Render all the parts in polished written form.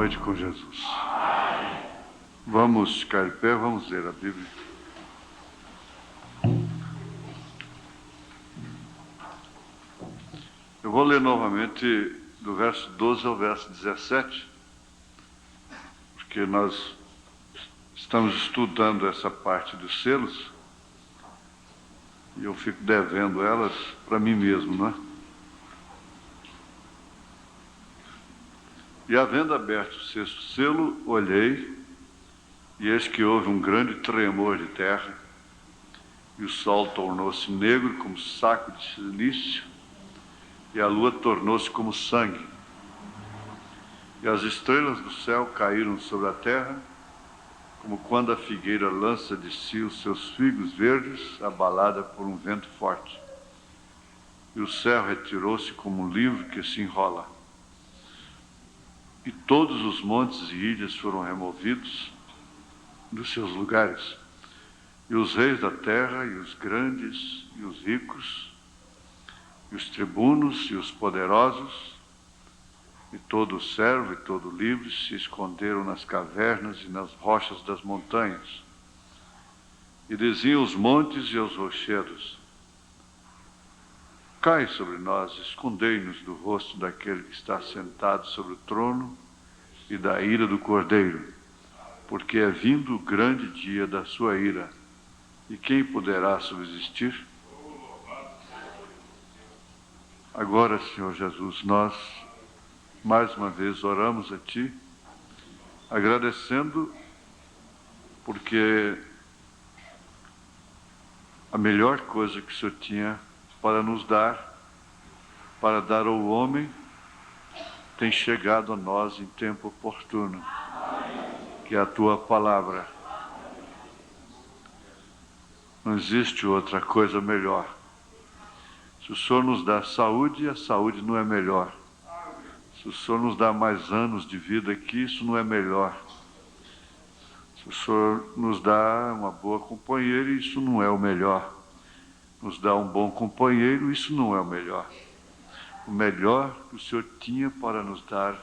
noite com Jesus. Vamos ficar de pé, vamos ler a Bíblia. Eu vou ler novamente do verso 12 ao verso 17, porque nós estamos estudando essa parte dos selos e eu fico devendo elas para mim mesmo, não é? E havendo aberto o sexto selo, olhei, e eis que houve um grande tremor de terra, e o sol tornou-se negro como saco de silício, e a lua tornou-se como sangue. E as estrelas do céu caíram sobre a terra, como quando a figueira lança de si os seus figos verdes, abalada por um vento forte. E o céu retirou-se como um livro que se enrola. E todos os montes e ilhas foram removidos dos seus lugares. E os reis da terra, e os grandes, e os ricos, e os tribunos, e os poderosos, e todo servo e todo livre se esconderam nas cavernas e nas rochas das montanhas. E diziam os montes e aos rochedos: cai sobre nós, escondei-nos do rosto daquele que está sentado sobre o trono e da ira do Cordeiro, porque é vindo o grande dia da sua ira, e quem poderá subsistir? Agora, Senhor Jesus, nós mais uma vez oramos a Ti, agradecendo, porque a melhor coisa que o Senhor tinha para nos dar, para dar ao homem, tem chegado a nós em tempo oportuno, que é a Tua palavra. Não existe outra coisa melhor. Se o Senhor nos dá saúde, a saúde não é melhor. Se o Senhor nos dá mais anos de vida aqui, isso não é melhor. Se o Senhor nos dá uma boa companheira, isso não é o melhor. Nos dá um bom companheiro, isso não é o melhor. O melhor que o Senhor tinha para nos dar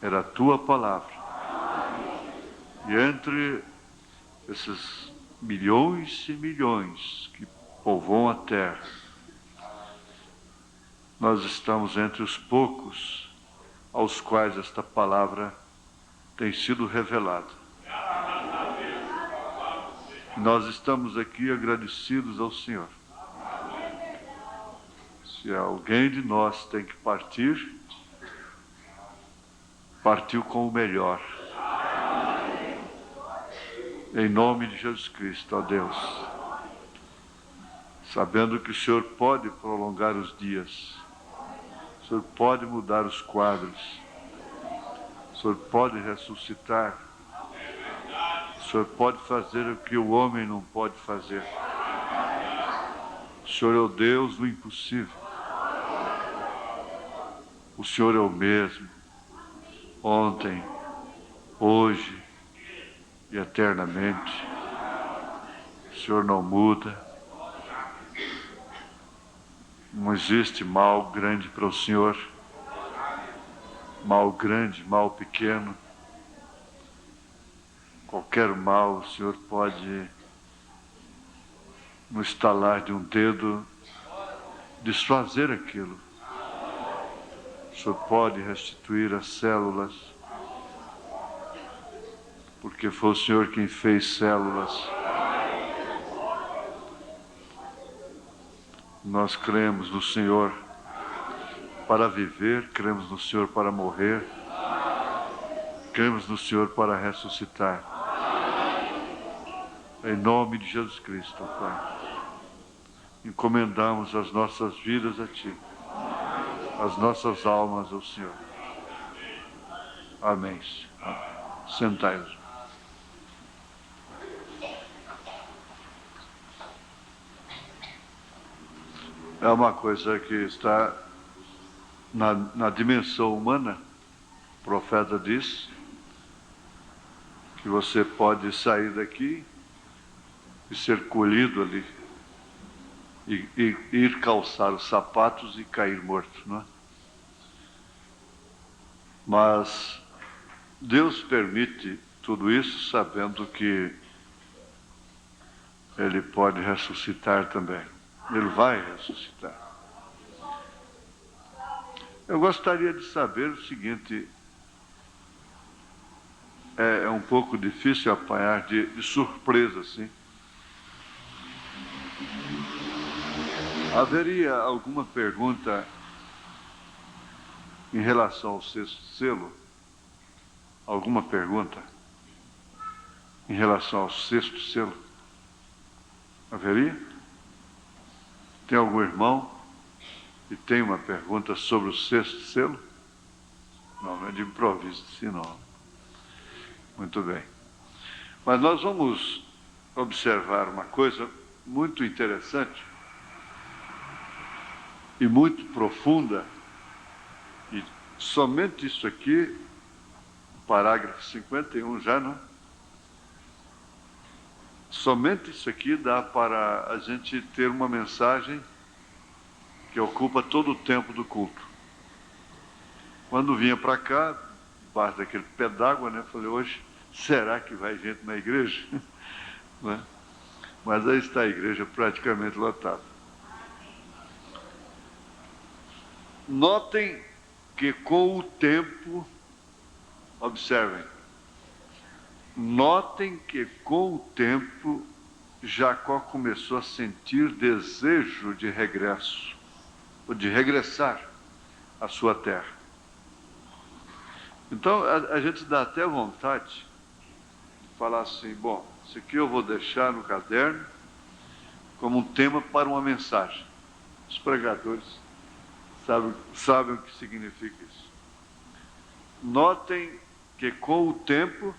era a Tua palavra. E entre esses milhões e milhões que povoam a terra, nós estamos entre os poucos aos quais esta palavra tem sido revelada. Nós estamos aqui agradecidos ao Senhor. Se alguém de nós tem que partir, partiu com o melhor. Em nome de Jesus Cristo, ó Deus. Sabendo que o Senhor pode prolongar os dias, o Senhor pode mudar os quadros, o Senhor pode ressuscitar, o Senhor pode fazer o que o homem não pode fazer. O Senhor é o Deus do impossível. O Senhor é o mesmo, ontem, hoje e eternamente. O Senhor não muda. Não existe mal grande para o Senhor. Mal grande, mal pequeno. Qualquer mal o Senhor pode, no estalar de um dedo, desfazer aquilo. O Senhor pode restituir as células, porque foi o Senhor quem fez células. Nós cremos no Senhor para viver, cremos no Senhor para morrer, cremos no Senhor para ressuscitar. Em nome de Jesus Cristo, Pai, encomendamos as nossas vidas a Ti, as nossas almas ao Senhor. Amém. Sentai-vos. É uma coisa que está na dimensão humana. O profeta diz que você pode sair daqui e ser colhido ali, e ir calçar os sapatos e cair morto, não é? Mas Deus permite tudo isso sabendo que Ele pode ressuscitar também. Ele vai ressuscitar. Eu gostaria de saber o seguinte, é um pouco difícil apanhar de surpresa, assim. Haveria alguma pergunta em relação ao sexto selo? Alguma pergunta em relação ao sexto selo? Haveria? Tem algum irmão que tem uma pergunta sobre o sexto selo? Não, não é de improviso, sim, não. Muito bem. Mas nós vamos observar uma coisa muito interessante e muito profunda, e somente isso aqui, parágrafo 51 já, não? Somente isso aqui dá para a gente ter uma mensagem que ocupa todo o tempo do culto. Quando vinha para cá, debaixo daquele pé d'água, né, falei, hoje, será que vai gente na igreja? Né? Mas aí está a igreja praticamente lotada. Notem que com o tempo, observem, notem que com o tempo Jacó começou a sentir desejo de regresso, ou de regressar à sua terra. Então a gente dá até vontade de falar assim, bom, isso aqui eu vou deixar no caderno como um tema para uma mensagem. Os pregadores sabem o que significa isso. Notem que com o tempo,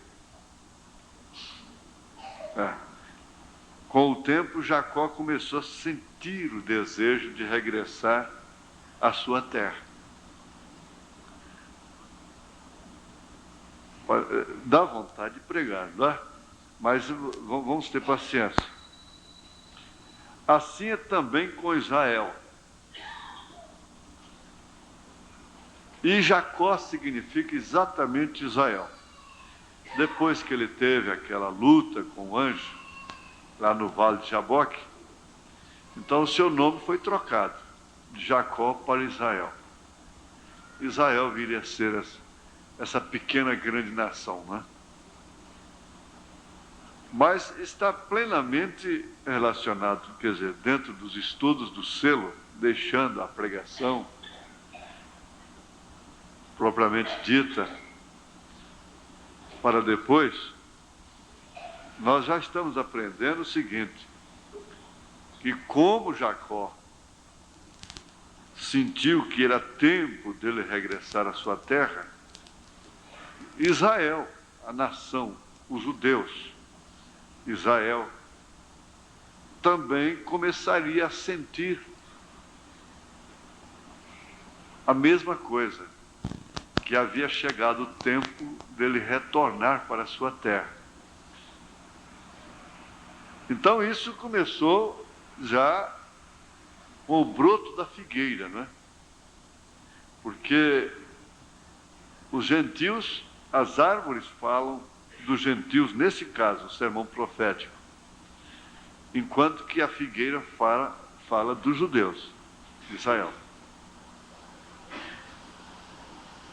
Jacó começou a sentir o desejo de regressar à sua terra. Dá vontade de pregar, não dá? Mas vamos ter paciência. Assim é também com Israel. E Jacó significa exatamente Israel. Depois que ele teve aquela luta com o anjo, lá no Vale de Jaboque, então o seu nome foi trocado, de Jacó para Israel. Israel viria a ser essa pequena grande nação, né? Mas está plenamente relacionado, quer dizer, dentro dos estudos do selo, deixando a pregação propriamente dita para depois, nós já estamos aprendendo o seguinte, que como Jacó sentiu que era tempo dele regressar à sua terra, Israel, a nação, os judeus, Israel, também começaria a sentir a mesma coisa, que havia chegado o tempo dele retornar para a sua terra. Então isso começou já com o broto da figueira, não é? Porque os gentios, as árvores falam dos gentios, nesse caso, o sermão profético, enquanto que a figueira fala dos judeus, de Israel.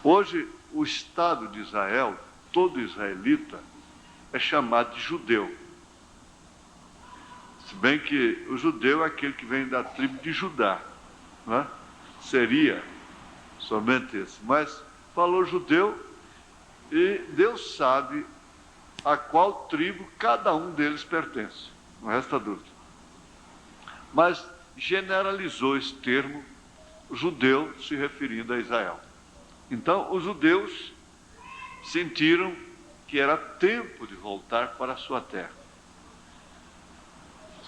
Hoje, o Estado de Israel, todo israelita, é chamado de judeu. Se bem que o judeu é aquele que vem da tribo de Judá, né? Seria somente esse. Mas falou judeu e Deus sabe a qual tribo cada um deles pertence. Não resta dúvida. Mas generalizou esse termo, judeu, se referindo a Israel. Então, os judeus sentiram que era tempo de voltar para a sua terra.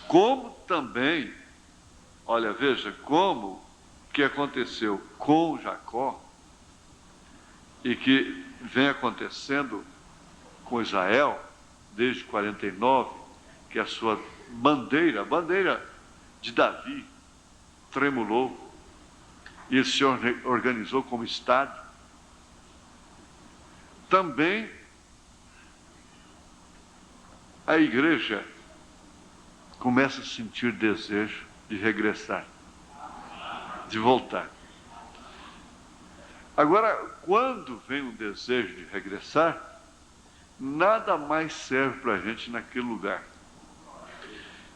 Como também, olha, veja, como que aconteceu com Jacó e que vem acontecendo com Israel desde 49, que a sua bandeira, a bandeira de Davi, tremulou e ele se organizou como Estado. também a igreja começa a sentir desejo de regressar, de voltar. Agora, quando vem o desejo de regressar, nada mais serve para a gente naquele lugar.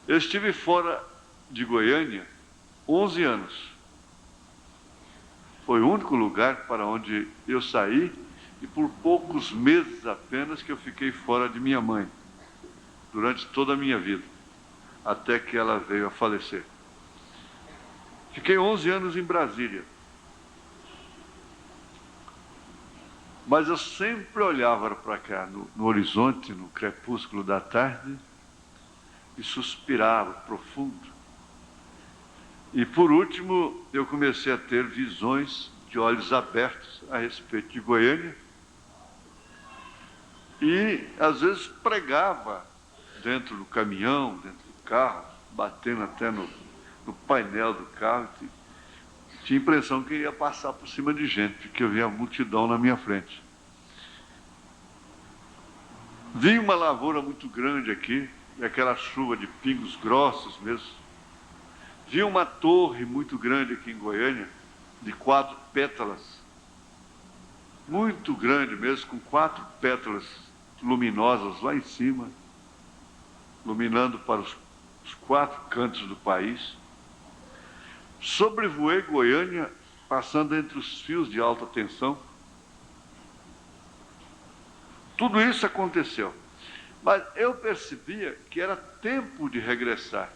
Eu estive fora de Goiânia 11 anos. Foi o único lugar para onde eu saí e por poucos meses apenas que eu fiquei fora de minha mãe, durante toda a minha vida, até que ela veio a falecer. Fiquei 11 anos em Brasília. Mas eu sempre olhava para cá, no horizonte, no crepúsculo da tarde, e suspirava profundo. E por último, eu comecei a ter visões de olhos abertos a respeito de Goiânia. E às vezes pregava dentro do caminhão, dentro do carro, batendo até no painel do carro. Tinha a impressão que ia passar por cima de gente, que eu via a multidão na minha frente. Vi uma lavoura muito grande aqui, e aquela chuva de pingos grossos mesmo. Vi uma torre muito grande aqui em Goiânia, de 4 pétalas. Muito grande mesmo, com 4 pétalas luminosas lá em cima, iluminando para os 4 cantos do país. Sobrevoei Goiânia, passando entre os fios de alta tensão. Tudo isso aconteceu. Mas eu percebia que era tempo de regressar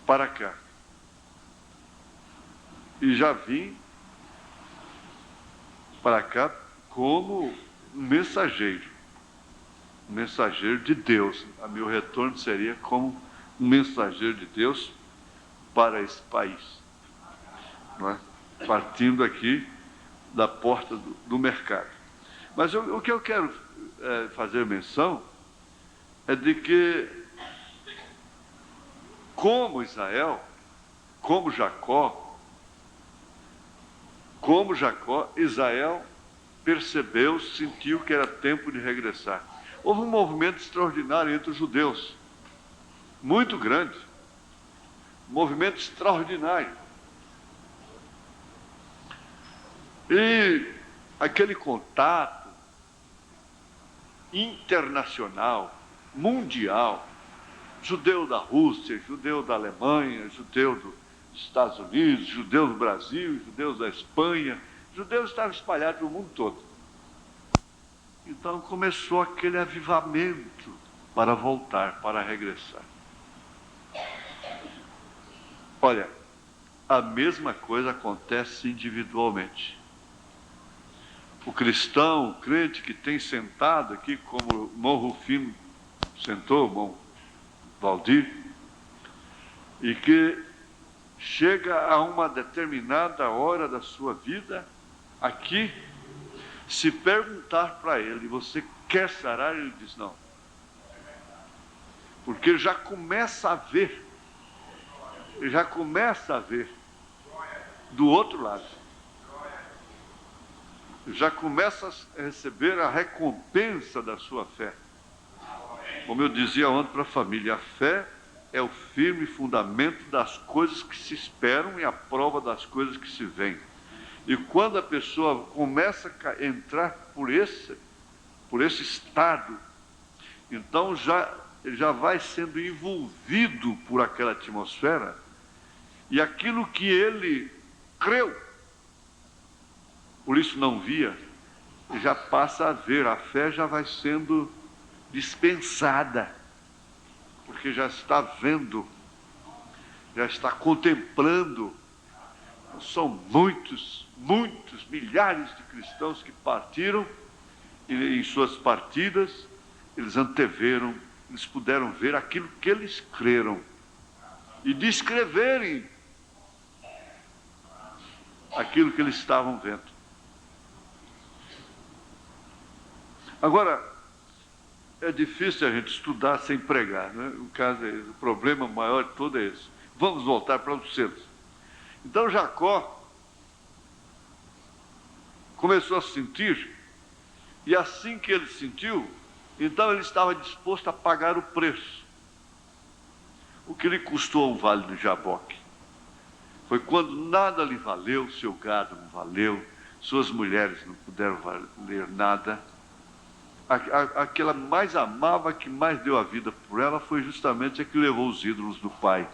para cá. E já vim para cá como um mensageiro de Deus. A meu retorno seria como um mensageiro de Deus para esse país, não é? Partindo aqui da porta do mercado. Mas o que eu quero fazer menção é de que, como Israel, como Jacó, Israel percebeu, sentiu que era tempo de regressar. Houve um movimento extraordinário entre os judeus, muito grande, um movimento extraordinário. E aquele contato internacional, mundial, judeu da Rússia, judeu da Alemanha, judeu dos Estados Unidos, judeu do Brasil, judeus da Espanha, judeus estavam espalhados no mundo todo. Então começou aquele avivamento para voltar, para regressar. Olha, a mesma coisa acontece individualmente. O cristão, o crente que tem sentado aqui, como o irmão Rufino sentou, o irmão Valdir, e que chega a uma determinada hora da sua vida, aqui, se perguntar para ele, você quer sarar? Ele diz não. Porque ele já começa a ver, do outro lado. Já começa a receber a recompensa da sua fé. Como eu dizia ontem para a família, a fé é o firme fundamento das coisas que se esperam e a prova das coisas que se veem. E quando a pessoa começa a entrar por esse estado, então ele já vai sendo envolvido por aquela atmosfera, e aquilo que ele creu, por isso não via, já passa a ver, a fé já vai sendo dispensada, porque já está vendo, já está contemplando. São muitos, milhares de cristãos que partiram, e em suas partidas, eles anteveram, eles puderam ver aquilo que eles creram, e descreverem aquilo que eles estavam vendo. Agora, é difícil a gente estudar sem pregar, né? O problema maior de todo é esse. Vamos voltar para os cedos. Então Jacó começou a sentir, e assim que ele sentiu, então ele estava disposto a pagar o preço. O que lhe custou o vale do Jaboque? Foi quando nada lhe valeu, seu gado não valeu, suas mulheres não puderam valer nada. Aquela mais amava, que mais deu a vida por ela, foi justamente a que levou os ídolos do pai.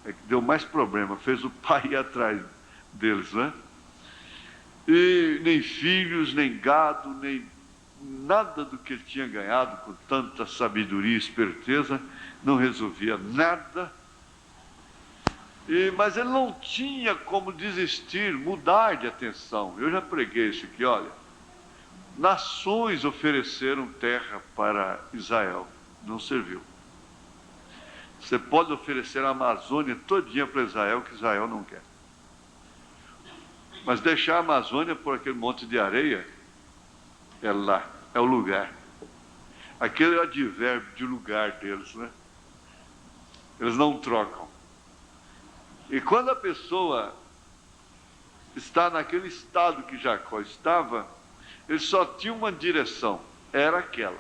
É que deu mais problema, fez o pai ir atrás deles, né? E nem filhos, nem gado, nem nada do que ele tinha ganhado com tanta sabedoria e esperteza, não resolvia nada. Mas ele não tinha como desistir, mudar de atenção. Eu já preguei isso aqui, olha. Nações ofereceram terra para Israel, não serviu. Você pode oferecer a Amazônia todinha para Israel, que Israel não quer. Mas deixar a Amazônia por aquele monte de areia, é lá, é o lugar. Aquele é o advérbio de lugar deles, né? Eles não trocam. E quando a pessoa está naquele estado que Jacó estava, ele só tinha uma direção, era aquela.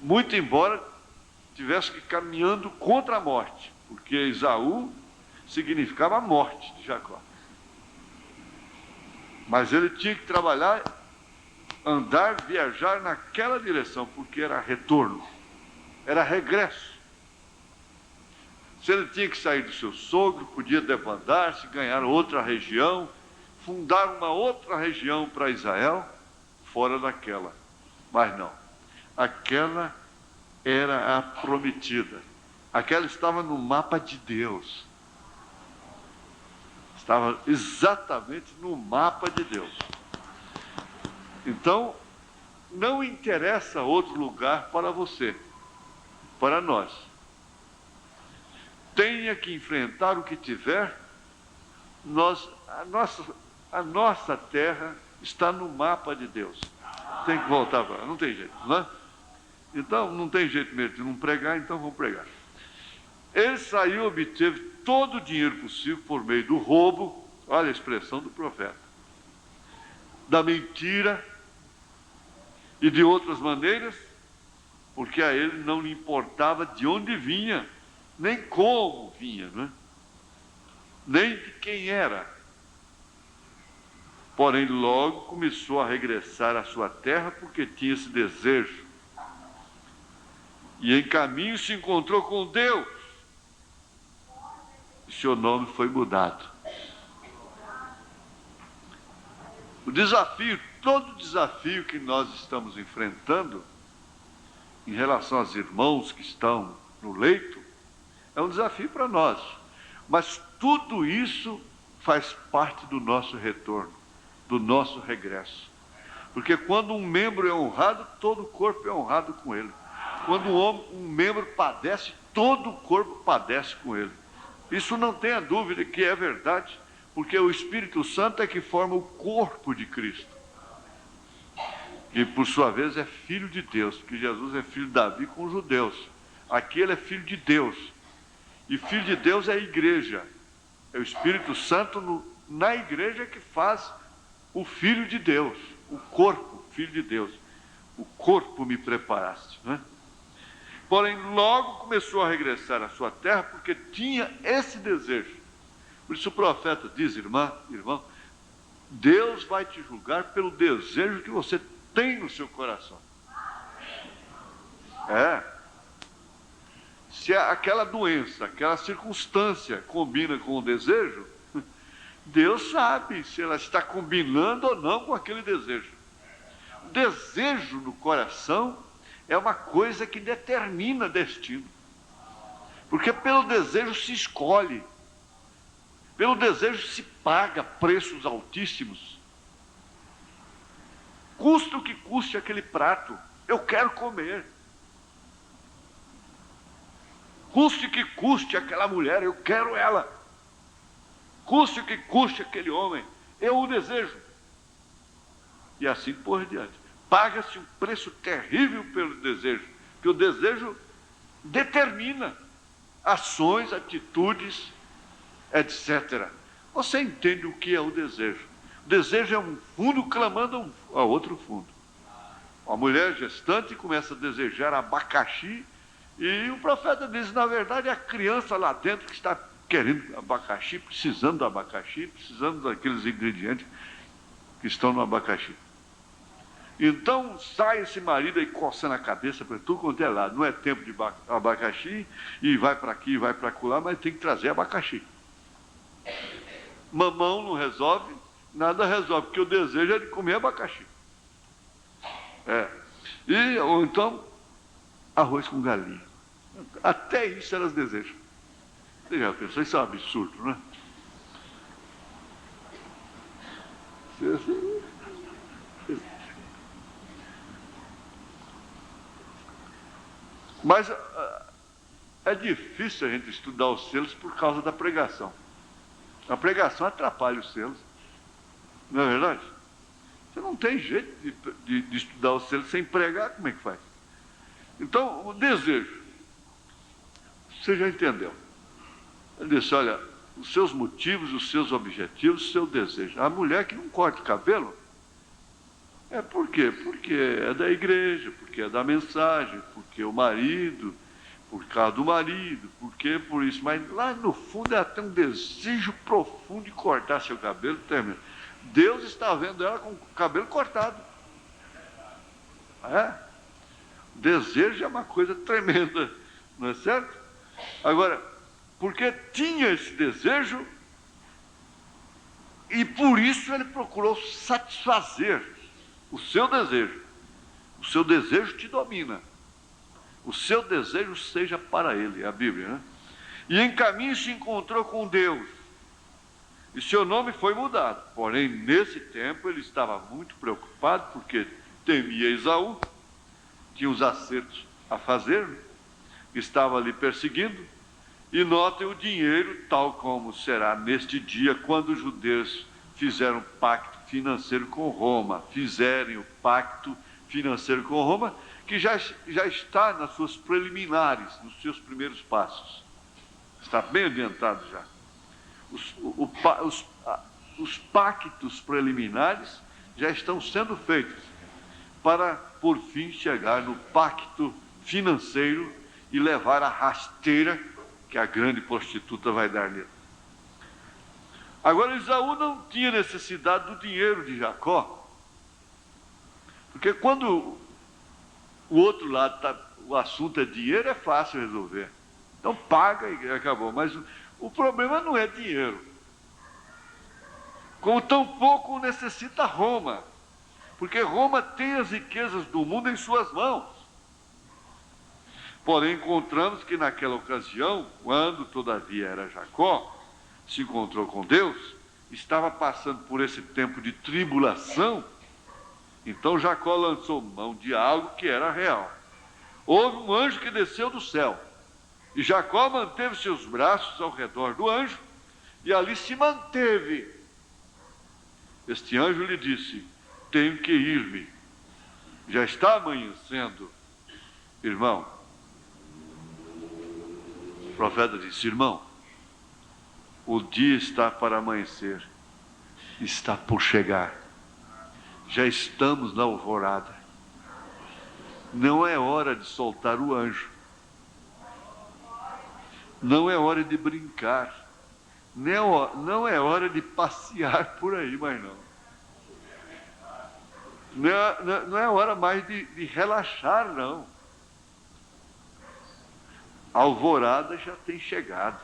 Muito embora tivesse que ir caminhando contra a morte, porque Esaú significava a morte de Jacó. Mas ele tinha que trabalhar, andar, viajar naquela direção, porque era retorno, era regresso. Se ele tinha que sair do seu sogro, podia debandar-se, ganhar outra região, fundar uma outra região para Israel, fora daquela. Mas não, aquela era a prometida. Aquela estava no mapa de Deus. Estava exatamente no mapa de Deus. Então, não interessa outro lugar para você, para nós. Tenha que enfrentar o que tiver, a nossa terra está no mapa de Deus. Tem que voltar para lá, não tem jeito, não é? Então, não tem jeito mesmo de não pregar, então vamos pregar. Ele saiu e obteve todo o dinheiro possível por meio do roubo, olha a expressão do profeta, da mentira e de outras maneiras, porque a ele não lhe importava de onde vinha, nem como vinha, não é? Nem de quem era. Porém, logo começou a regressar à sua terra, porque tinha esse desejo. E em caminho se encontrou com Deus. E seu nome foi mudado. O desafio, todo desafio que nós estamos enfrentando, em relação aos irmãos que estão no leito, é um desafio para nós. Mas tudo isso faz parte do nosso retorno, do nosso regresso. Porque quando um membro é honrado, todo o corpo é honrado com ele. Quando um membro padece, todo o corpo padece com ele. Isso não tenha dúvida que é verdade, porque o Espírito Santo é que forma o corpo de Cristo. E por sua vez é filho de Deus, porque Jesus é filho de Davi com os judeus. Aqui ele é filho de Deus. E filho de Deus é a igreja. É o Espírito Santo na igreja que faz o Filho de Deus, o corpo, Filho de Deus. O corpo me preparaste, não é? Porém, logo começou a regressar à sua terra, porque tinha esse desejo. Por isso o profeta diz, irmão, Deus vai te julgar pelo desejo que você tem no seu coração. Se aquela doença, aquela circunstância combina com o desejo, Deus sabe se ela está combinando ou não com aquele desejo. O desejo no coração é uma coisa que determina destino. Porque pelo desejo se escolhe, pelo desejo se paga preços altíssimos. Custa o que custe aquele prato, eu quero comer. Custe o que custe aquela mulher, eu quero ela. Custe o que custe aquele homem, eu o desejo. E assim por diante. Paga-se um preço terrível pelo desejo, porque o desejo determina ações, atitudes, etc. Você entende o que é o desejo? Desejo é um fundo clamando a outro fundo. A mulher gestante começa a desejar abacaxi, e o profeta diz, na verdade, é a criança lá dentro que está querendo abacaxi, precisando do abacaxi, precisando daqueles ingredientes que estão no abacaxi. Então sai esse marido aí coçando a cabeça para tudo quanto é lado. Não é tempo de abacaxi, e vai para aqui, vai para acolá, mas tem que trazer abacaxi. Mamão não resolve, nada resolve, porque o desejo é de comer abacaxi. Ou então, arroz com galinha. Até isso elas desejam. Você já pensou? Isso é um absurdo, não é? Mas é difícil a gente estudar os selos por causa da pregação. A pregação atrapalha os selos. Não é verdade? Você não tem jeito de estudar os selos sem pregar, como é que faz? Então, o desejo. Você já entendeu. Ele disse, olha, os seus motivos, os seus objetivos, o seu desejo. A mulher que não corta o cabelo, por quê? Porque é da igreja, porque é da mensagem, porque o marido, por causa do marido, porque por isso. Mas lá no fundo ela tem um desejo profundo de cortar seu cabelo. Deus está vendo ela com o cabelo cortado. Desejo é uma coisa tremenda, não é certo? Agora, porque tinha esse desejo, e por isso ele procurou satisfazer o seu desejo. O seu desejo te domina. O seu desejo seja para ele, é a Bíblia, né? E em caminho se encontrou com Deus, e seu nome foi mudado. Porém, nesse tempo, ele estava muito preocupado, porque temia Esaú, tinha os acertos a fazer, estava ali perseguindo. E notem o dinheiro, tal como será neste dia, quando os judeus fizeram pacto financeiro com Roma, fizerem o pacto financeiro com Roma, que já está nas suas preliminares, nos seus primeiros passos. Está bem adiantado já. Os pactos preliminares já estão sendo feitos para, por fim, chegar no pacto financeiro e levar a rasteira que a grande prostituta vai dar nele. Agora, Esaú não tinha necessidade do dinheiro de Jacó, porque quando o outro lado o assunto é dinheiro, é fácil resolver. Então paga e acabou. Mas o problema não é dinheiro. Como tampouco necessita Roma, porque Roma tem as riquezas do mundo em suas mãos. Porém, encontramos que naquela ocasião, quando todavia era Jacó, se encontrou com Deus, estava passando por esse tempo de tribulação. Então Jacó lançou mão de algo que era real. Houve um anjo que desceu do céu, e Jacó manteve seus braços ao redor do anjo, e ali se manteve. Este anjo lhe disse, tenho que ir-me, já está amanhecendo. Irmão, o profeta disse, irmão, o dia está para amanhecer, está por chegar, já estamos na alvorada, não é hora de soltar o anjo, não é hora de brincar, não é hora de passear por aí, mas não é hora mais de relaxar, não. A alvorada já tem chegado.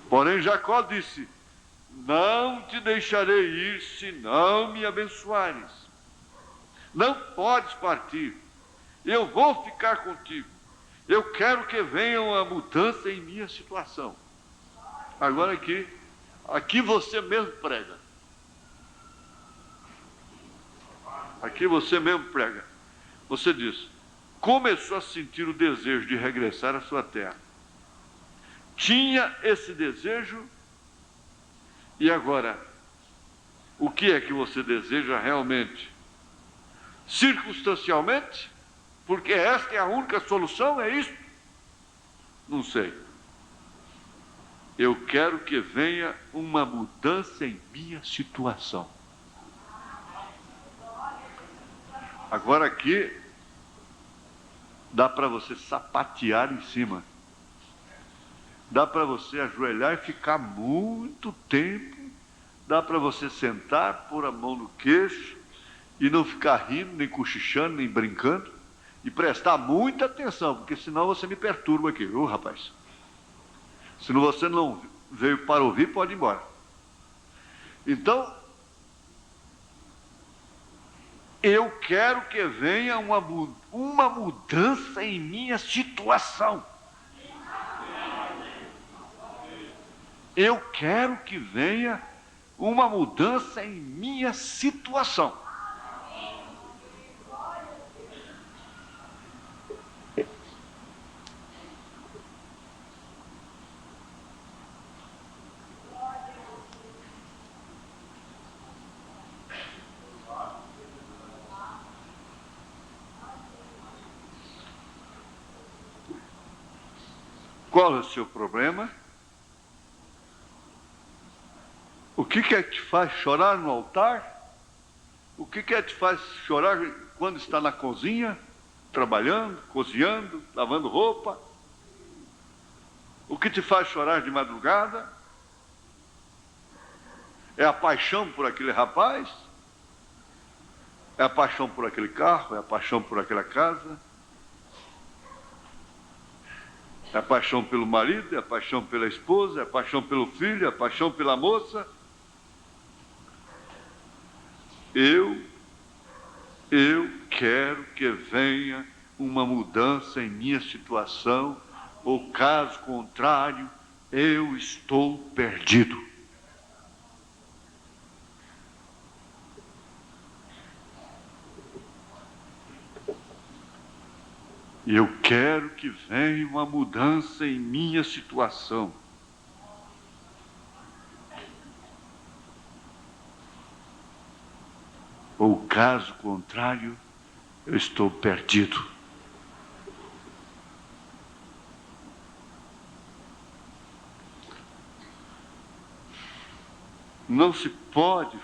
Porém Jacó disse, não te deixarei ir se não me abençoares. Não podes partir, eu vou ficar contigo. Eu quero que venha uma mudança em minha situação. Agora aqui você mesmo prega. Aqui você mesmo prega. Você diz, começou a sentir o desejo de regressar à sua terra. Tinha esse desejo, e agora, o que é que você deseja realmente? Circunstancialmente? Porque esta é a única solução, é isso? Não sei. Eu quero que venha uma mudança em minha situação. Agora aqui, dá para você sapatear em cima. Dá para você ajoelhar e ficar muito tempo. Dá para você sentar, pôr a mão no queixo e não ficar rindo, nem cochichando, nem brincando. E prestar muita atenção, porque senão você me perturba aqui, viu, rapaz? Se você não veio para ouvir, pode ir embora. Então, eu quero que venha uma mudança em minha situação. Eu quero que venha uma mudança em minha situação. Qual é o seu problema? O que é que te faz chorar no altar? O que é que te faz chorar quando está na cozinha, trabalhando, cozinhando, lavando roupa? O que te faz chorar de madrugada? É a paixão por aquele rapaz? É a paixão por aquele carro? É a paixão por aquela casa? É a paixão pelo marido? É a paixão pela esposa? É a paixão pelo filho? É a paixão pela moça? Eu quero que venha uma mudança em minha situação, ou caso contrário, eu estou perdido. E eu quero que venha uma mudança em minha situação. Ou caso contrário, eu estou perdido. Não se pode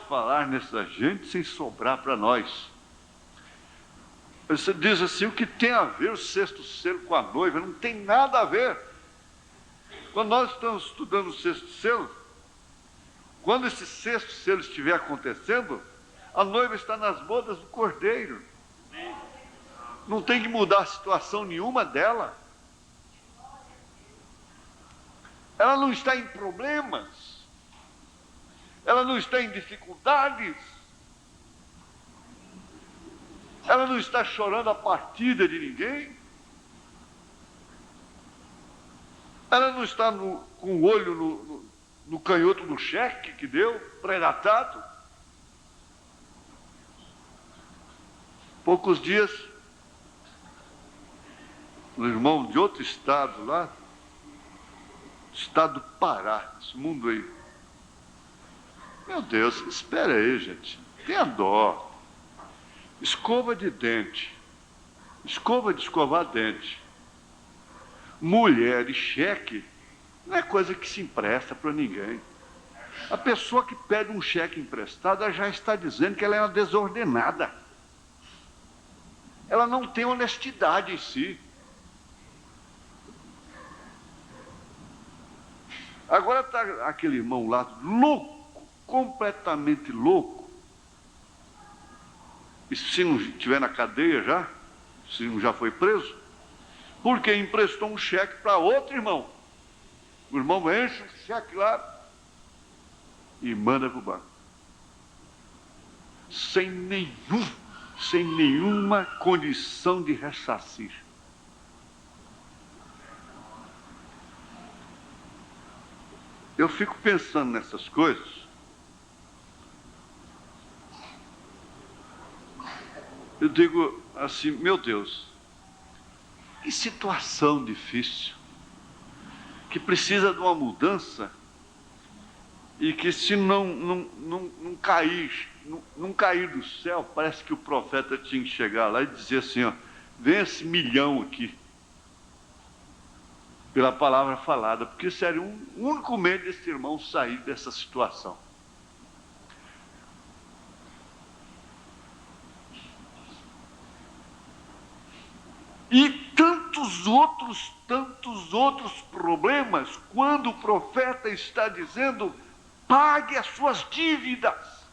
falar nessa gente sem sobrar para nós. Você diz assim, o que tem a ver o sexto selo com a noiva? Não tem nada a ver. Quando nós estamos estudando o sexto selo, quando esse sexto selo estiver acontecendo, a noiva está nas bodas do Cordeiro. Não tem que mudar a situação nenhuma dela. Ela não está em problemas. Ela não está em dificuldades. Ela não está chorando a partida de ninguém. Ela não está com o olho no canhoto do cheque que deu, pré-datado. Poucos dias, um irmão de outro estado lá, estado do Pará, esse mundo aí. Meu Deus, espera aí, gente. Tenha dó. Escova de dente. Escova de escovar dente. Mulher e cheque não é coisa que se empresta para ninguém. A pessoa que pede um cheque emprestado, ela já está dizendo que ela é uma desordenada. Ela não tem honestidade em si. Agora está aquele irmão lá, louco, completamente louco. E se não estiver na cadeia já, se não já foi preso, porque emprestou um cheque para outro irmão. O irmão enche o cheque lá e manda para o banco. Sem nenhuma condição de ressarcir. Eu fico pensando nessas coisas. Eu digo assim, meu Deus, que situação difícil, que precisa de uma mudança e que se não cair do céu, parece que o profeta tinha que chegar lá e dizer assim, ó, vem esse milhão aqui. pela palavra falada, porque seria o único meio desse irmão sair dessa situação. E tantos outros problemas, quando o profeta está dizendo: pague as suas dívidas,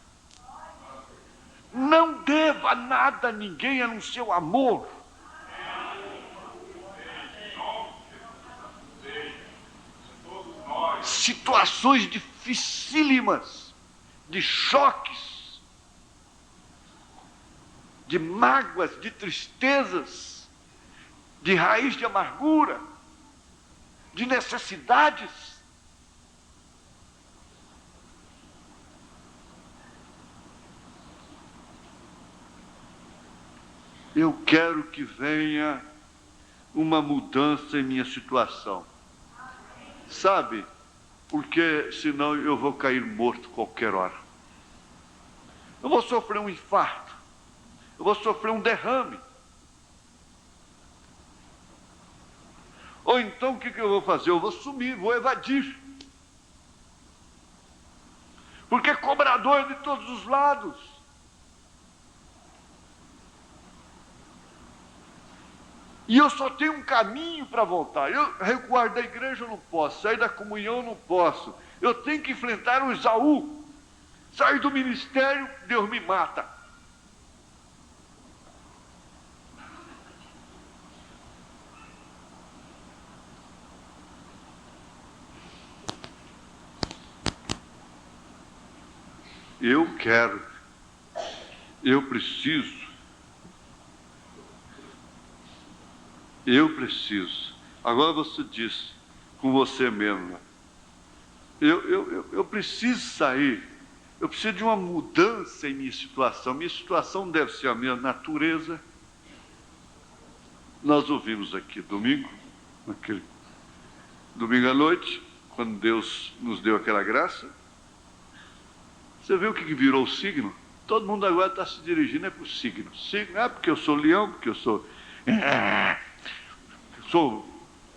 não deva nada a ninguém a não ser o amor. Situações dificílimas, de choques, de mágoas, de tristezas, de raiz de amargura, de necessidades. Eu quero que venha uma mudança em minha situação. Sabe? Porque senão eu vou cair morto qualquer hora. Eu vou sofrer um infarto. Eu vou sofrer um derrame. Ou então o que eu vou fazer? Eu vou sumir, vou evadir. Porque é cobrador de todos os lados. E eu só tenho um caminho para voltar. Eu recuar da igreja eu não posso, sair da comunhão eu não posso. Eu tenho que enfrentar o Esaú. Sair do ministério, Deus me mata. Eu quero, eu preciso. Agora você diz com você mesmo: eu preciso sair, eu preciso de uma mudança em minha situação. Minha situação deve ser a minha natureza. Nós ouvimos aqui domingo à noite, quando Deus nos deu aquela graça. Você viu o que virou o signo? Todo mundo agora está se dirigindo para o signo. Signo é porque eu sou leão, porque eu sou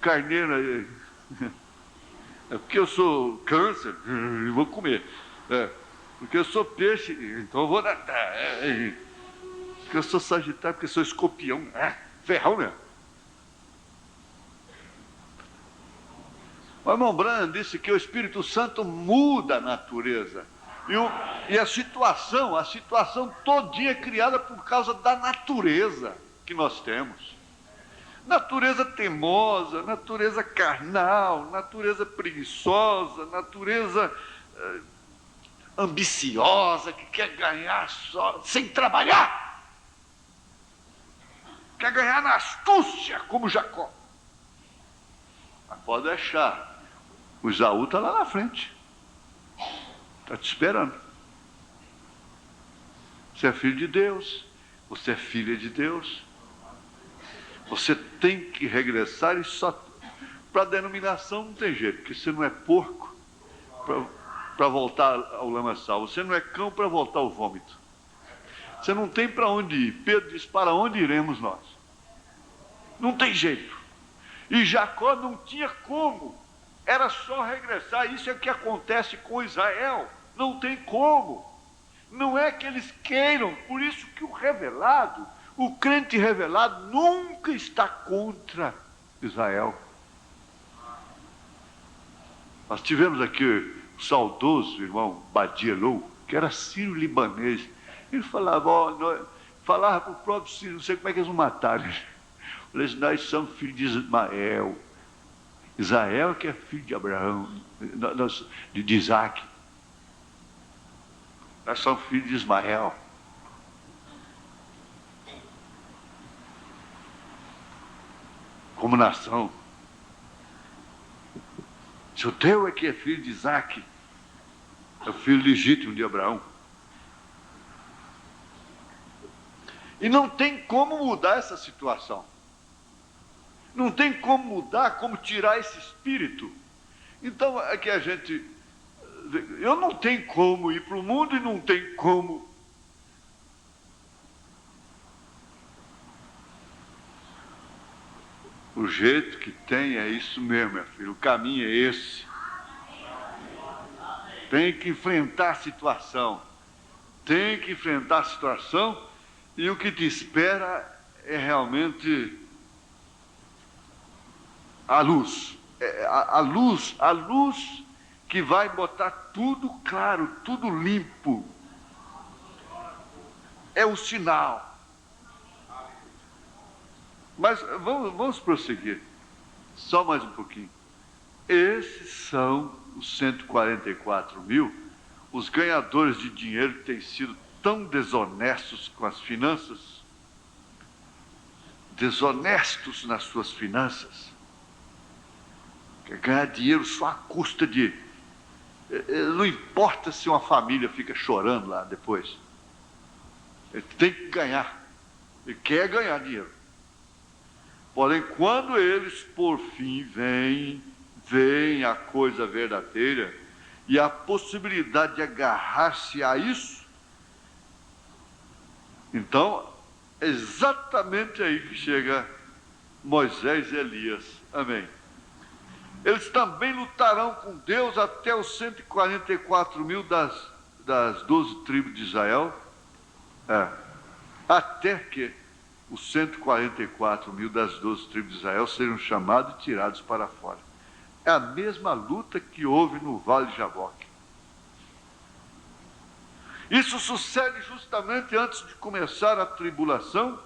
carneiro, é porque eu sou câncer, vou comer. Porque eu sou peixe, então eu vou nadar. Porque eu sou sagitário, porque eu sou escorpião. Ferrão, né? O irmão Branham disse que o Espírito Santo muda a natureza. E a situação todinha é criada por causa da natureza que nós temos. Natureza teimosa, natureza carnal, natureza preguiçosa, natureza ambiciosa, que quer ganhar só, sem trabalhar. Quer ganhar na astúcia, como Jacó. Mas pode deixar, o Esaú está lá na frente. Está te esperando. Você é filho de Deus, você é filha de Deus. Você tem que regressar, e só para a denominação não tem jeito, porque você não é porco para voltar ao lamaçal, você não é cão para voltar ao vômito. Você não tem para onde ir. Pedro diz: para onde iremos nós? Não tem jeito. E Jacó não tinha como, era só regressar. Isso é o que acontece com Israel, não tem como. Não é que eles queiram, por isso que o crente revelado nunca está contra Israel. Nós tivemos aqui o saudoso irmão Badielou, que era sírio-libanês. Ele falava para o próprio sírio, não sei como é que eles o mataram. Ele disse: nós somos filhos de Ismael. Israel que é filho de Abraão, de Isaac. Nós somos filhos de Ismael. Como nação. Judeu é que é filho de Isaac, é o filho legítimo de Abraão. E não tem como mudar essa situação. Não tem como mudar, como tirar esse espírito. Então é que eu não tenho como ir para o mundo e não tem como. O do jeito que tem, é isso mesmo, meu filho, o caminho é esse. Tem que enfrentar a situação. Tem que enfrentar a situação e o que te espera é realmente a luz. A luz que vai botar tudo claro, tudo limpo. É o sinal. Mas vamos prosseguir. Só mais um pouquinho. Esses são os 144 mil, os ganhadores de dinheiro que têm sido tão desonestos com as finanças, desonestos nas suas finanças, quer ganhar dinheiro só à custa de... Não importa se uma família fica chorando lá depois, ele tem que ganhar, ele quer ganhar dinheiro. Porém, quando eles por fim veem a coisa verdadeira e a possibilidade de agarrar-se a isso, então é exatamente aí que chega Moisés e Elias. Amém. Eles também lutarão com Deus até os 144 mil das 12 tribos de Israel, até que os 144 mil das 12 tribos de Israel sejam chamados e tirados para fora. É a mesma luta que houve no Vale de Jaboque. Isso sucede justamente antes de começar a tribulação.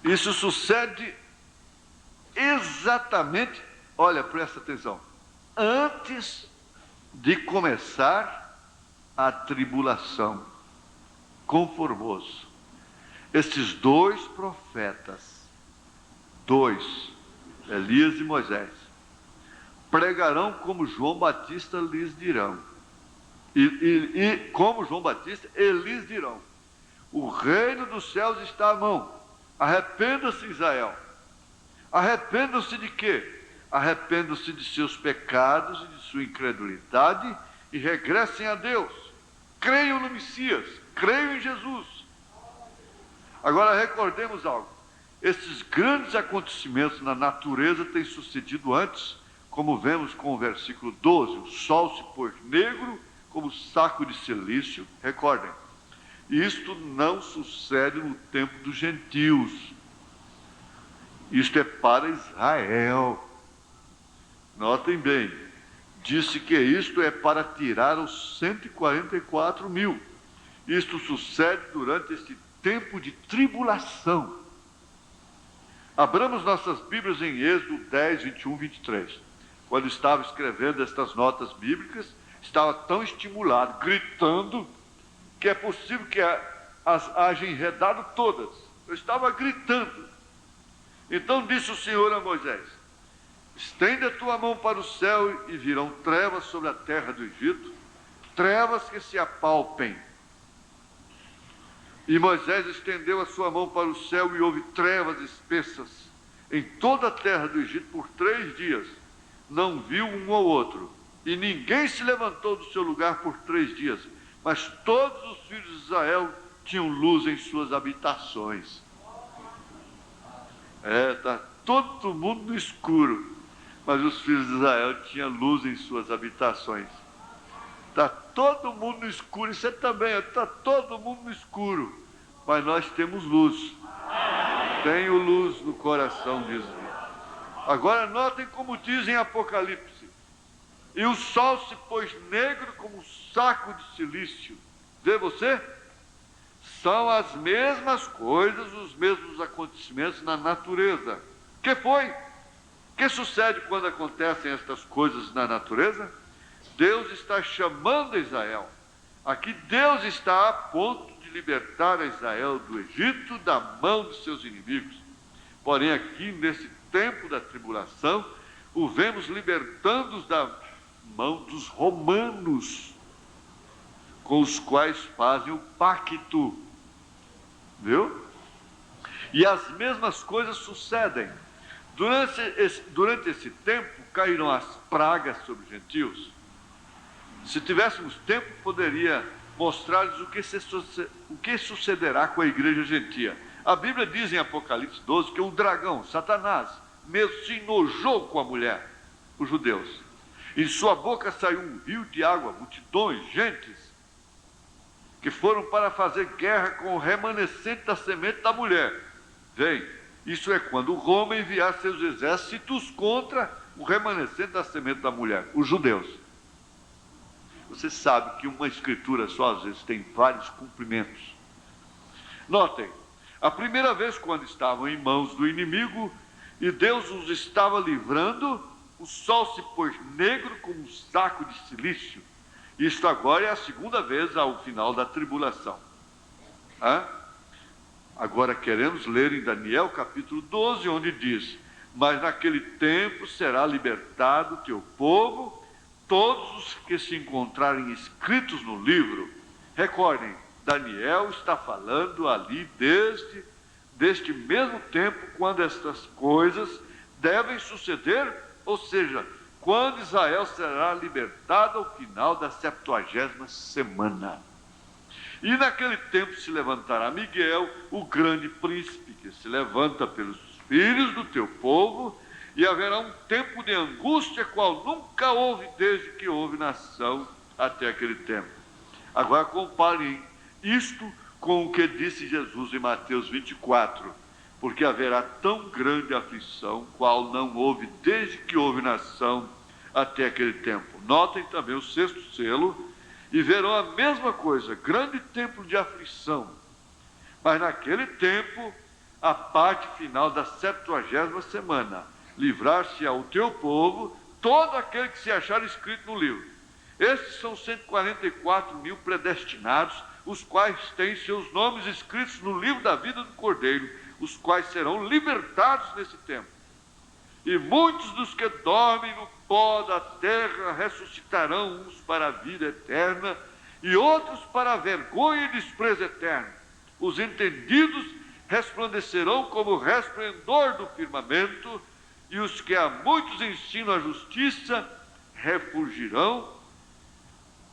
Isso sucede exatamente, olha, presta atenção, antes de começar a tribulação com Formoso. Esses dois profetas, Elias e Moisés, pregarão como João Batista lhes dirão. E como João Batista, eles dirão: o reino dos céus está à mão. Arrependa-se, Israel. Arrependam-se de quê? Arrependam-se de seus pecados e de sua incredulidade e regressem a Deus. Creiam no Messias, creiam em Jesus. Agora recordemos algo. Esses grandes acontecimentos na natureza têm sucedido antes, como vemos com o versículo 12: o sol se pôs negro como saco de silício. Recordem, isto não sucede no tempo dos gentios. Isto é para Israel. Notem bem, disse que isto é para tirar os 144 mil. Isto sucede durante este tempo de tribulação. Abramos nossas Bíblias em Êxodo 10, 21, 23. Quando estava escrevendo estas notas bíblicas, estava tão estimulado, gritando, que é possível que as haja enredado todas. Eu estava gritando. Então disse o Senhor a Moisés: estende a tua mão para o céu e virão trevas sobre a terra do Egito, trevas que se apalpem. E Moisés estendeu a sua mão para o céu e houve trevas espessas em toda a terra do Egito por 3 dias. Não viu um ao outro, e ninguém se levantou do seu lugar por 3 dias. Mas todos os filhos de Israel tinham luz em suas habitações. Está todo mundo no escuro, mas os filhos de Israel tinham luz em suas habitações. Está todo mundo no escuro, isso também, está todo mundo no escuro, mas nós temos luz. Tenho luz no coração, diz. Agora notem como diz em Apocalipse: e o sol se pôs negro como um saco de silício. Vê você? São as mesmas coisas, os mesmos acontecimentos na natureza. Que foi? O que sucede quando acontecem estas coisas na natureza? Deus está chamando Israel. Aqui Deus está a ponto de libertar a Israel do Egito, da mão dos seus inimigos. Porém, aqui nesse tempo da tribulação, o vemos libertando-os da mão dos romanos, com os quais fazem o pacto. Viu? E as mesmas coisas sucedem. Durante esse tempo, caíram as pragas sobre os gentios. Se tivéssemos tempo, poderia mostrar-lhes o que sucederá com a igreja gentia. A Bíblia diz em Apocalipse 12 que o dragão, Satanás, mesmo se enojou com a mulher, os judeus. Em sua boca saiu um rio de água, multidões, gentes, que foram para fazer guerra com o remanescente da semente da mulher. Vem, isso é quando Roma enviar seus exércitos contra o remanescente da semente da mulher, os judeus. Você sabe que uma escritura só às vezes tem vários cumprimentos. Notem, a primeira vez quando estavam em mãos do inimigo e Deus os estava livrando, o sol se pôs negro como um saco de silício. Isto agora é a segunda vez ao final da tribulação. Agora queremos ler em Daniel capítulo 12, onde diz: mas naquele tempo será libertado o teu povo, todos os que se encontrarem escritos no livro. Recordem, Daniel está falando ali deste mesmo tempo, quando estas coisas devem suceder, ou seja, quando Israel será libertado ao final da 70ª semana. E naquele tempo se levantará Miguel, o grande príncipe, que se levanta pelos filhos do teu povo, e haverá um tempo de angústia, qual nunca houve desde que houve nação até aquele tempo. Agora comparem isto com o que disse Jesus em Mateus 24, porque haverá tão grande aflição, qual não houve desde que houve nação até aquele tempo. Notem também o 6º selo, e verão a mesma coisa, grande tempo de aflição. Mas naquele tempo, a parte final da 70ª semana, livrar-se ao teu povo todo aquele que se achar escrito no livro. Estes são 144.000 predestinados, os quais têm seus nomes escritos no livro da vida do Cordeiro, os quais serão libertados nesse tempo. E muitos dos que dormem no pó da terra ressuscitarão, uns para a vida eterna e outros para a vergonha e desprezo eterno. Os entendidos resplandecerão como o resplendor do firmamento, e os que a muitos ensinam a justiça refulgirão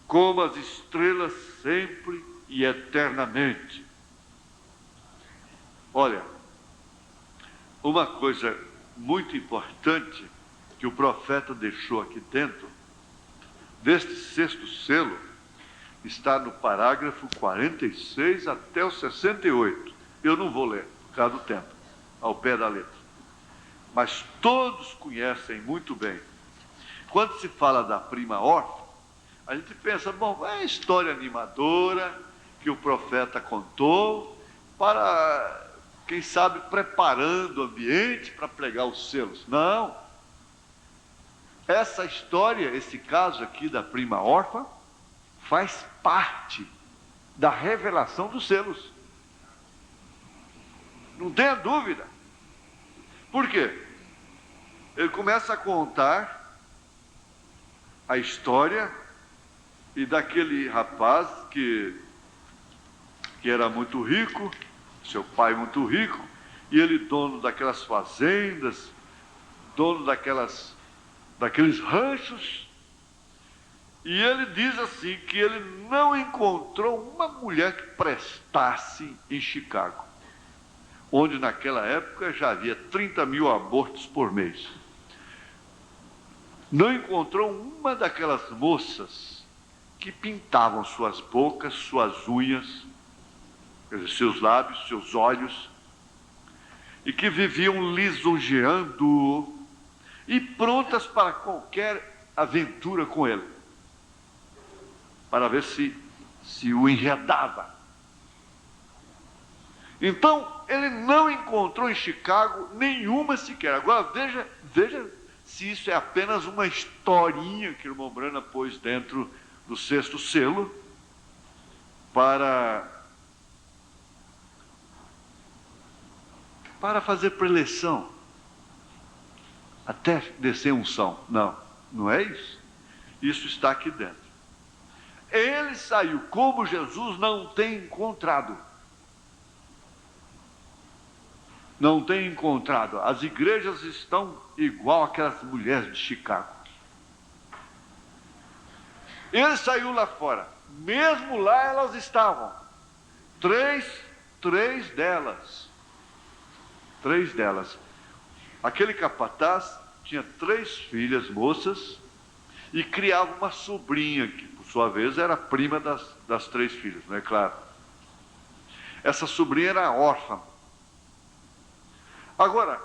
como as estrelas sempre e eternamente. Olha, uma coisa muito importante que o profeta deixou aqui dentro deste 6º selo está no parágrafo 46 até o 68. Eu não vou ler, por causa do tempo, ao pé da letra. Mas todos conhecem muito bem. Quando se fala da prima órfã, a gente pensa, bom, é história animadora que o profeta contou para, quem sabe, preparando o ambiente para pregar os selos. Não. Essa história, esse caso aqui da prima órfã, faz parte da revelação dos selos. Não tenha dúvida. Por quê? Ele começa a contar a história e daquele rapaz que era muito rico, seu pai muito rico, e ele dono daquelas fazendas, dono daqueles ranchos, e ele diz assim que ele não encontrou uma mulher que prestasse em Chicago, onde naquela época já havia 30.000 abortos por mês. Não encontrou uma daquelas moças que pintavam suas bocas, suas unhas, seus lábios, seus olhos, e que viviam lisonjeando e prontas para qualquer aventura com ele, para ver se o enredava. Então, ele não encontrou em Chicago nenhuma sequer. Agora, veja se isso é apenas uma historinha que o irmão Brana pôs dentro do 6º selo para fazer preleção, até descer unção. Não, não é isso. Isso está aqui dentro. Ele saiu como Jesus não tem encontrado. Não tem encontrado. As igrejas estão igual aquelas mulheres de Chicago. Ele saiu lá fora. Mesmo lá elas estavam. Três delas. 3 delas. Aquele capataz tinha 3 filhas moças e criava uma sobrinha, que por sua vez era prima das 3 filhas, não é claro? Essa sobrinha era órfã. Agora,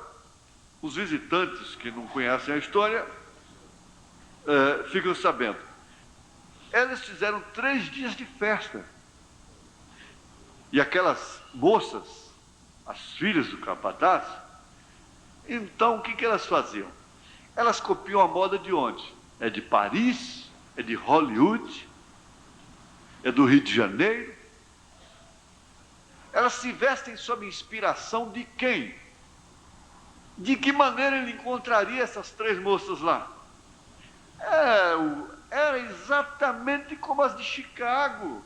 os visitantes que não conhecem a história ficam sabendo. Eles fizeram 3 dias de festa. E aquelas moças, as filhas do capataz, então o que elas faziam? Elas copiam a moda de onde? É de Paris? É de Hollywood? É do Rio de Janeiro? Elas se vestem sob inspiração de quem? De que maneira ele encontraria essas 3 moças lá? Era exatamente como as de Chicago.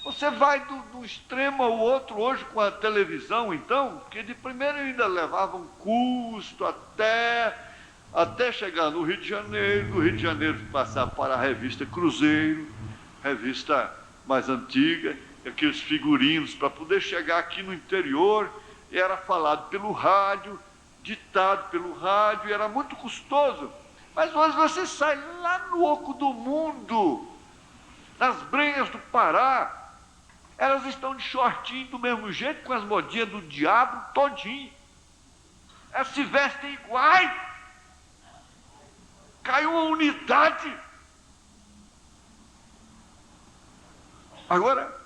Você vai do extremo ao outro hoje com a televisão, então, porque de primeiro ainda levava um custo até chegar no Rio de Janeiro, do Rio de Janeiro passar para a revista Cruzeiro, revista mais antiga, aqueles figurinos para poder chegar aqui no interior, era falado pelo rádio, ditado pelo rádio, era muito custoso. Mas hoje você sai lá no oco do mundo, nas Brenhas do Pará, elas estão de shortinho do mesmo jeito, com as modinhas do diabo todinho. Elas se vestem iguais. Caiu uma unidade. Agora,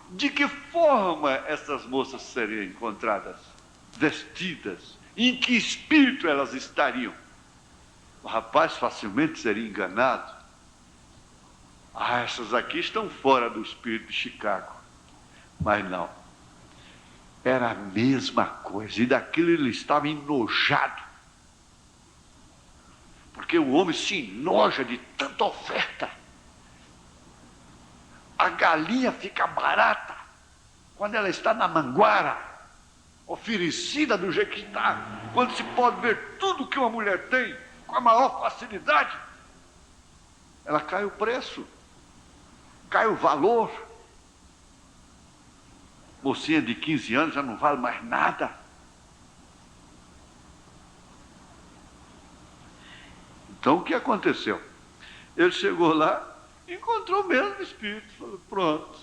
de que forma essas moças seriam encontradas? Vestidas? Em que espírito elas estariam? O rapaz facilmente seria enganado. Essas aqui estão fora do espírito de Chicago. Mas não. Era a mesma coisa. E daquilo ele estava enojado. Porque o homem se enoja de tanta oferta. A galinha fica barata quando ela está na manguara, oferecida do jeito que está. Quando se pode ver tudo que uma mulher tem com a maior facilidade, ela cai o preço. Cai o valor. Mocinha de 15 anos já não vale mais nada. Então o que aconteceu? Ele chegou lá, encontrou o mesmo espírito, falou, pronto.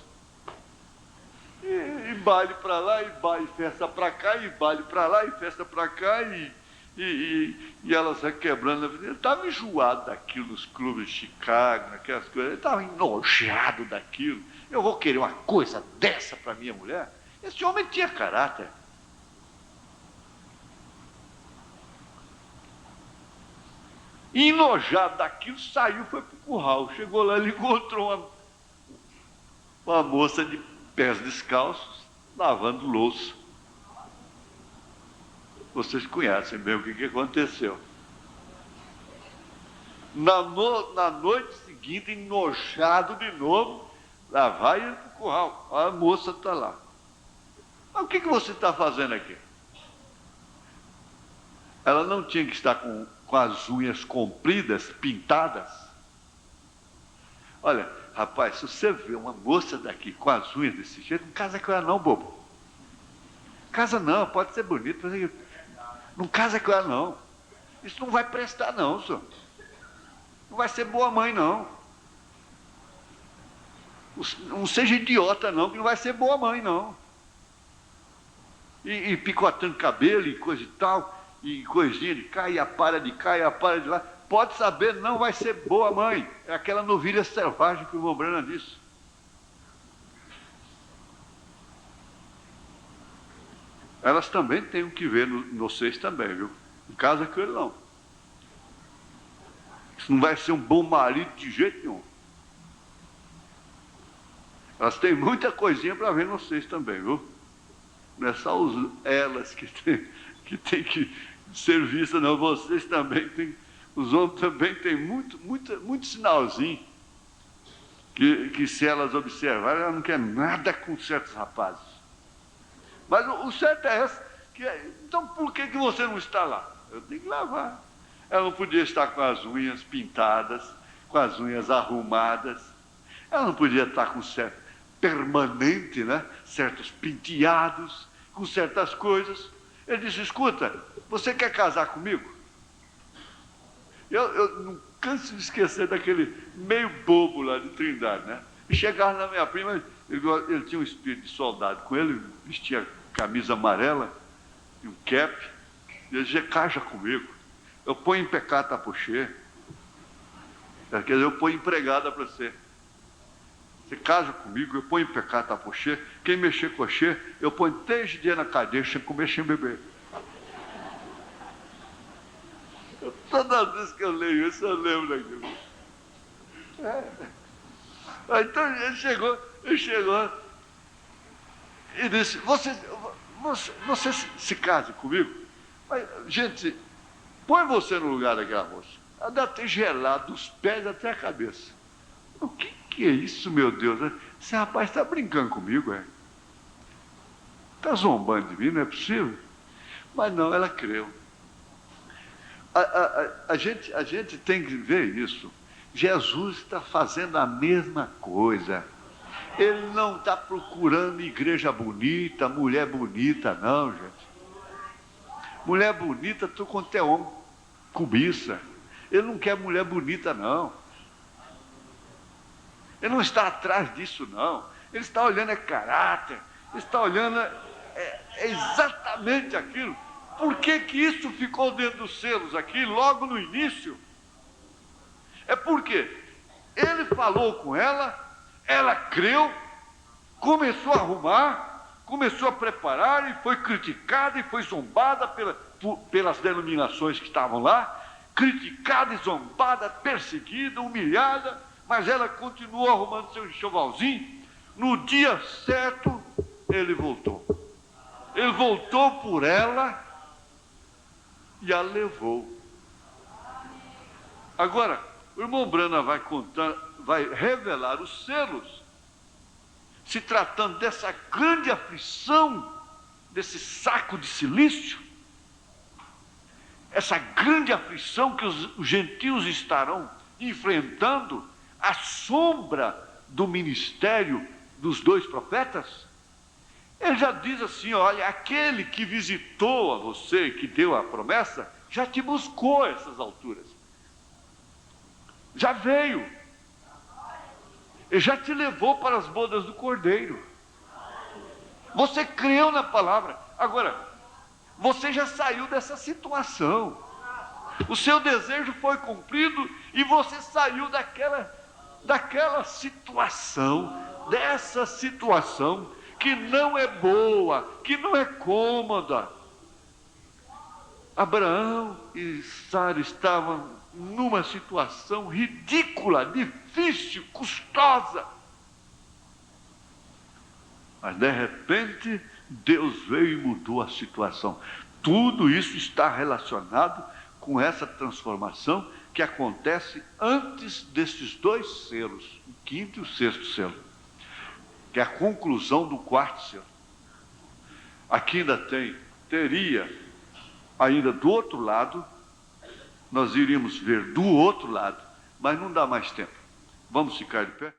E baile para lá, e festa para cá, e baile para lá, e festa para cá, e elas requebrando a vida. Ele estava enjoado daquilo nos clubes de Chicago, naquelas coisas. Ele estava enojado daquilo. Eu vou querer uma coisa dessa para minha mulher? Esse homem tinha caráter. E enojado daquilo, saiu, foi para o curral. Chegou lá, ele encontrou uma moça de pés descalços, lavando louça. Vocês conhecem bem o que aconteceu. Na noite seguinte, enojado de novo, lá vai ele para o curral. A moça está lá. Mas o que você está fazendo aqui? Ela não tinha que estar com as unhas compridas, pintadas? Olha, rapaz, se você vê uma moça daqui com as unhas desse jeito, não casa com ela não, bobo. Casa não, pode ser bonito, mas não casa com ela não. Isso não vai prestar não, senhor. Não vai ser boa mãe não. Não seja idiota não, que não vai ser boa mãe não. E picotando cabelo e coisa e tal, e coisinha de cá, e a para de cá, e a para de lá. Pode saber, não vai ser boa mãe. É aquela novilha selvagem que o irmão Brana disse. Elas também têm o que ver vocês também, viu? Não casa com ele não. Isso não vai ser um bom marido de jeito nenhum. Elas têm muita coisinha para ver vocês também, viu? Não é só elas que tem que ser vistas, não. Vocês também têm, os homens também têm muito sinalzinho que se elas observarem, elas não querem nada com certos rapazes. Mas o certo é esse, então por que você não está lá? Eu tenho que lavar. Ela não podia estar com as unhas pintadas, com as unhas arrumadas. Ela não podia estar com certo permanente, né? Certos penteados. com certas coisas. Ele disse: escuta, você quer casar comigo? Eu não canso de esquecer daquele meio bobo lá de Trindade, né? E chegava na minha prima, ele tinha um espírito de soldado com ele, vestia camisa amarela e um cap. Ele dizia: casa comigo, eu ponho em pecado tapuxê. Quer dizer, eu ponho empregada para você. Você casa comigo, eu ponho em pecado tapuxê. Quem mexer com você, eu ponho 3 dias na cadeia sem comer, sem beber. Toda vez que eu leio isso, eu lembro daquilo. Então ele chegou e disse: você se case comigo? Mas, gente, põe você no lugar daquela moça. Ela deve ter gelado dos pés até a cabeça. O que é isso, meu Deus? Esse rapaz está brincando comigo, é? Está zombando de mim, não é possível? Mas não, ela creu. A gente tem que ver isso. Jesus está fazendo a mesma coisa. Ele não está procurando igreja bonita, mulher bonita, não, gente. Mulher bonita, tu quanto é homem, cobiça. Ele não quer mulher bonita, não. Ele não está atrás disso, não. Ele está olhando é caráter. Ele está olhando é exatamente aquilo. Por que isso ficou dentro dos selos aqui, logo no início? É porque ele falou com ela creu, começou a arrumar, começou a preparar e foi criticada e foi zombada pelas denominações que estavam lá, criticada e zombada, perseguida, humilhada, mas ela continuou arrumando seu enxovalzinho. No dia certo, ele voltou. Ele voltou por ela e a levou. Agora, o irmão Brana vai revelar os selos, se tratando dessa grande aflição, desse saco de silício, essa grande aflição que os gentios estarão enfrentando, à sombra do ministério dos 2 profetas. Ele já diz assim: olha, aquele que visitou a você, que deu a promessa, já te buscou a essas alturas. Já veio. Ele já te levou para as bodas do Cordeiro. Você creu na palavra. Agora, você já saiu dessa situação. O seu desejo foi cumprido e você saiu daquela situação, dessa situação que não é boa, que não é cômoda. Abraão e Sara estavam numa situação ridícula, difícil, custosa. Mas de repente, Deus veio e mudou a situação. Tudo isso está relacionado com essa transformação que acontece antes desses 2 selos, o 5º e o 6º selo, que é a conclusão do 4º selo. Aqui ainda teria ainda do outro lado, nós iríamos ver do outro lado, mas não dá mais tempo. Vamos ficar de pé?